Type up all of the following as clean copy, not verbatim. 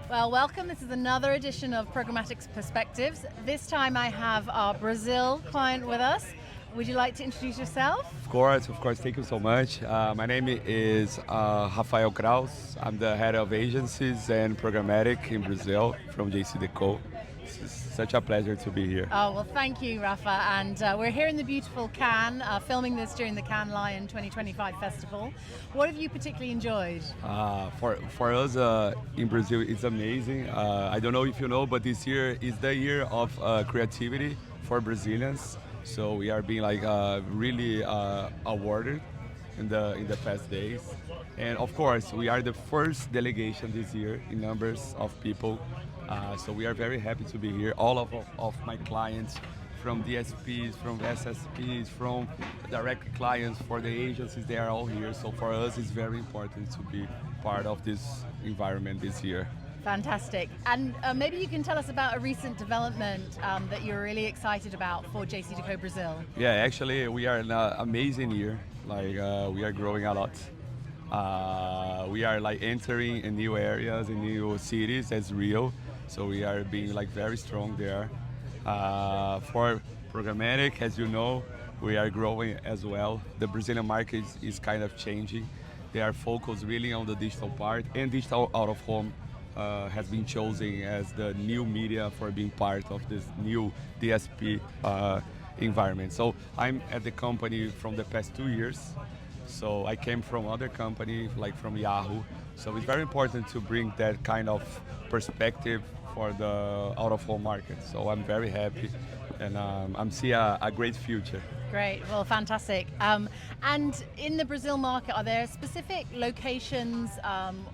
Well, welcome. This is another edition of Programmatic's Perspectives. This time I have our Brazil client with us. Would you like to introduce yourself? Of course, thank you so much. My name is Rafael Kraus. I'm the head of agencies and programmatic in Brazil from JCDecaux. It's such a pleasure to be here. Oh, well, thank you, Rafa. And we're here in the beautiful Cannes, filming this during the Cannes Lion 2025 festival. What have you particularly enjoyed? For us in Brazil, it's amazing. I don't know if you know, but this year is the year of creativity for Brazilians. So we are being really awarded in the past days, and of course we are the first delegation this year in numbers of people. So we are very happy to be here. All of my clients, from DSPs, from SSPs, from direct clients, for the agencies, they are all here. So for us, it's very important to be part of this environment this year. Fantastic. And maybe you can tell us about a recent development that you're really excited about for JCDecaux Brazil. Yeah, actually, we are in an amazing year. We are growing a lot. We are entering in new areas, in new cities as Rio. So we are being very strong there. For programmatic, as you know, we are growing as well. The Brazilian market is kind of changing. They are focused really on the digital part, and digital out of home has been chosen as the new media for being part of this new DSP environment. So I'm at the company from the past 2 years. So I came from other company, like from Yahoo. So it's very important to bring that kind of perspective for the out-of-home market. So I'm very happy, and I'm seeing a great future. Great, well, fantastic. And in the Brazil market, are there specific locations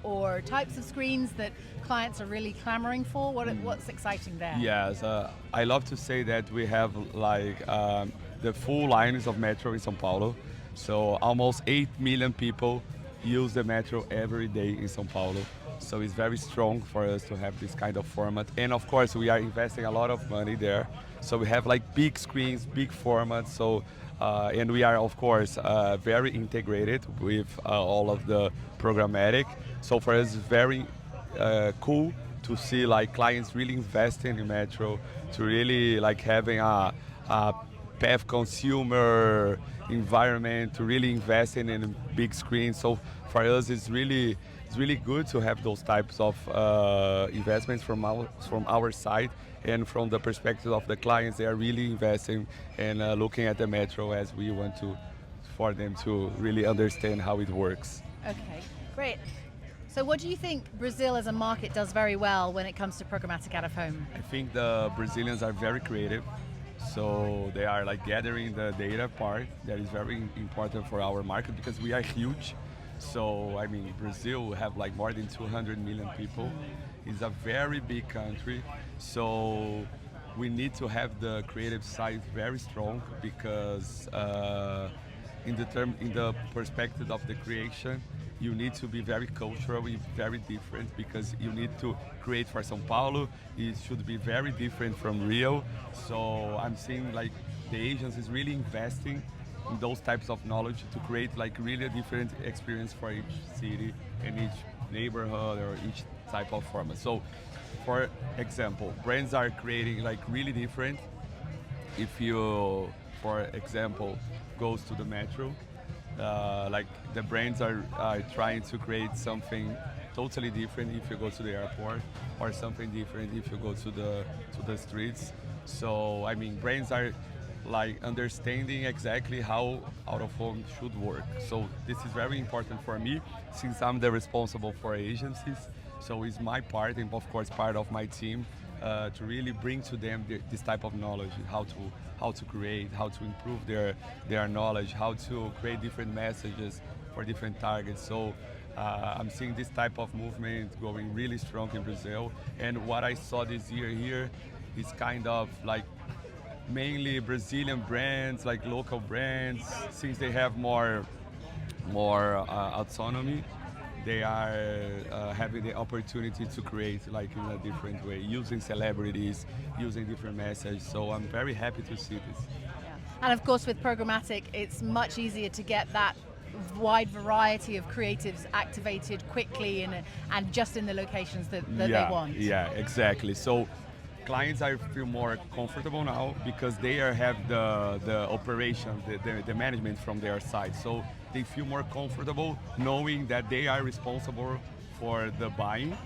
or types of screens that clients are really clamoring for? What's exciting there? Yes, I love to say that we have the full lines of metro in São Paulo. So almost 8 million people use the metro every day in São Paulo. So it's very strong for us to have this kind of format. And of course, we are investing a lot of money there. So we have big screens, big formats. So and we are of course very integrated with all of the programmatic. So for us, it's very cool to see clients really investing in metro, to really having a path consumer environment, to really investing in a big screen. So for us, it's really good to have those types of investments from our side, and from the perspective of the clients, they are really investing and looking at the metro as we want for them to really understand how it works. Okay, great. So what do you think Brazil as a market does very well when it comes to programmatic out of home? I think the Brazilians are very creative. So they are gathering the data part that is very important for our market, because we are huge. So I mean, Brazil have more than 200 million people. It's a very big country. So we need to have the creative side very strong, because in the perspective of the creation, you need to be very cultural, very different, because you need to create for São Paulo. It should be very different from Rio. So I'm seeing the agencies really investing in those types of knowledge to create really a different experience for each city and each neighborhood or each type of format. So for example, brands are creating really different. If you, for example, goes to the metro, the brands are trying to create something totally different if you go to the airport, or something different if you go to the streets. So I mean, brands are understanding exactly how out of home should work. So this is very important for me, since I'm the responsible for agencies. So it's my part, and of course part of my team, to really bring to them this type of knowledge, how to create, how to improve their knowledge, how to create different messages for different targets. So I'm seeing this type of movement going really strong in Brazil. And what I saw this year here is kind of mainly Brazilian brands, local brands, since they have more autonomy. They are having the opportunity to create in a different way, using celebrities, using different messages. So I'm very happy to see this. And of course, with programmatic, it's much easier to get that wide variety of creatives activated quickly and just in the locations that they want. Yeah, exactly. So clients I feel more comfortable now because they have the operation, the management from their side. So they feel more comfortable knowing that they are responsible for the buying.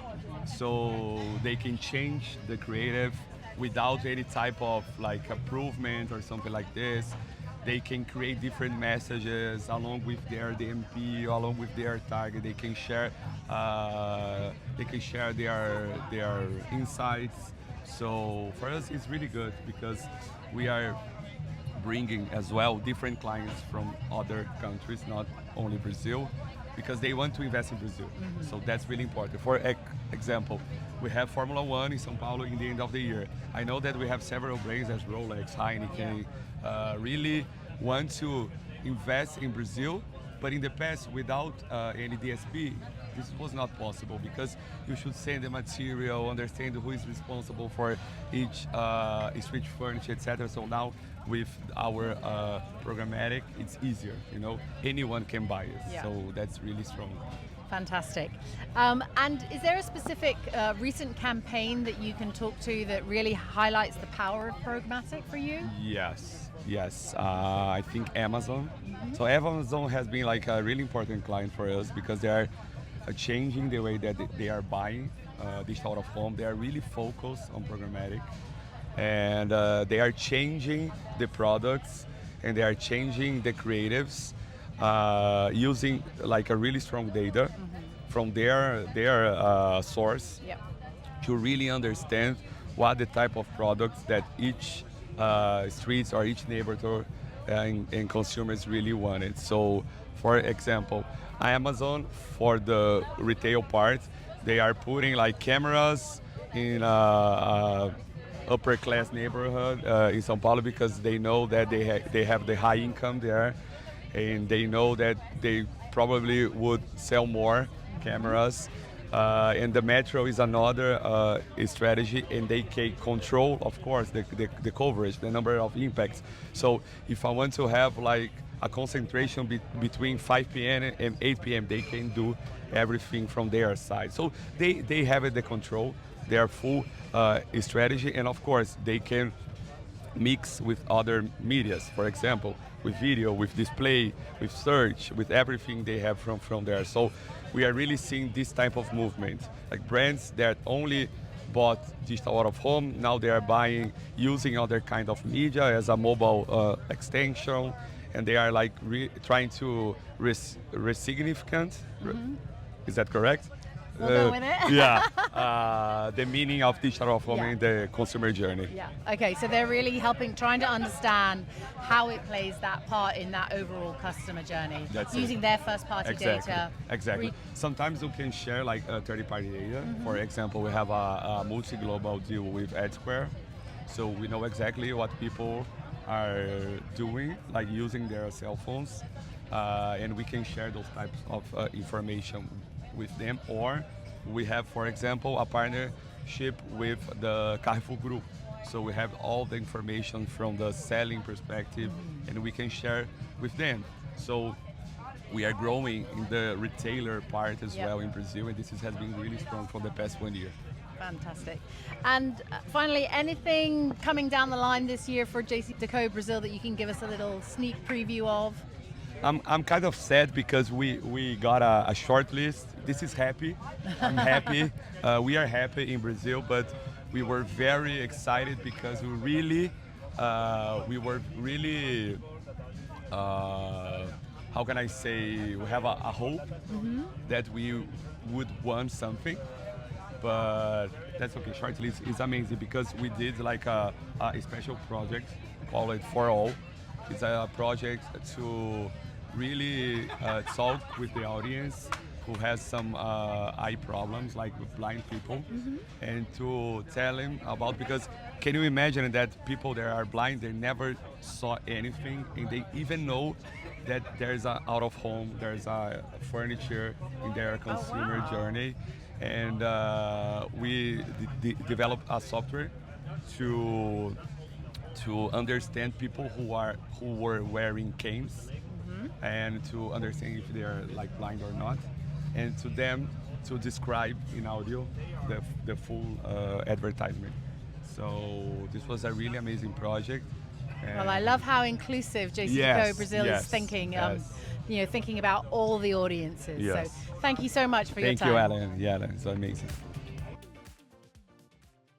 So they can change the creative without any type of like improvement or something like this. They can create different messages along with their DMP, along with their target. They can share their insights. So for us, it's really good because we are bringing as well different clients from other countries, not only Brazil, because they want to invest in Brazil. So that's really important. For example, we have Formula One in São Paulo in the end of the year. I know that we have several brands as Rolex, Heineken, really want to invest in Brazil, but in the past, without any DSP, this was not possible because you should send the material, understand who is responsible for each street furniture, etc. So now with our programmatic, it's easier. You know, anyone can buy it. Yeah. So that's really strong. Fantastic. And is there a specific recent campaign that you can talk to that really highlights the power of programmatic for you? Yes. I think Amazon. So Amazon has been like a really important client for us because they are changing the way that they are buying digital out of home. They are really focused on programmatic, and they are changing the products and they are changing the creatives using like a really strong data from their source to really understand what the type of products that each streets or each neighborhood and consumers really wanted. So, for example, Amazon for the retail part, they are putting like cameras in upper class neighborhood in São Paulo because they know that they have the high income there, and they know that they probably would sell more cameras. And the metro is another strategy, and they can control, of course, the coverage, the number of impacts. So if I want to have like a concentration between 5 p.m. and 8 p.m., they can do everything from their side. So they have the control, their full strategy, and of course they can mix with other medias, for example, with video, with display, with search, with everything they have from there. So we are really seeing this type of movement, like brands that only bought digital out of home, now they are buying using other kind of media as a mobile extension, and they are like trying to resignificant. Is that correct? We'll go with it. The meaning of digital out of home in the consumer journey. Yeah. Okay, so they're really trying to understand how it plays that part in that overall customer journey. That's using their first-party data. Exactly. Sometimes you can share like third-party data. For example, we have a multi-global deal with AdSquare, so we know exactly what people are doing, like using their cell phones, and we can share those types of information with them. Or we have, for example, a partnership with the Carrefour Group. So we have all the information from the selling perspective, and we can share with them. So we are growing in the retailer part as well in Brazil, and this has been really strong for the past 1 year. Fantastic. And finally, anything coming down the line this year for JCDecaux Brazil that you can give us a little sneak preview of? I'm kind of sad because we got a short list. This is happy. I'm happy. We are happy in Brazil, but we were very excited because we were really, how can I say, we have a hope that we would want something. But that's okay. Shortlist is amazing because we did like a special project called For All. It's a project to really talk with the audience who has some eye problems, like with blind people, and to tell them about, because can you imagine that people that are blind, they never saw anything, and they even know that there's a out of home, there's a furniture in their consumer journey, and we developed a software to understand people who were wearing canes, and to understand if they are like blind or not, and to them to describe in audio the full advertisement. So this was a really amazing project. Well, I love how inclusive JCDecaux Yes, Brazil yes, is thinking. yes. Thinking about all the audiences. Yes. So thank you so much for your Thank time. you, Alan. Yeah, Alan, it's amazing.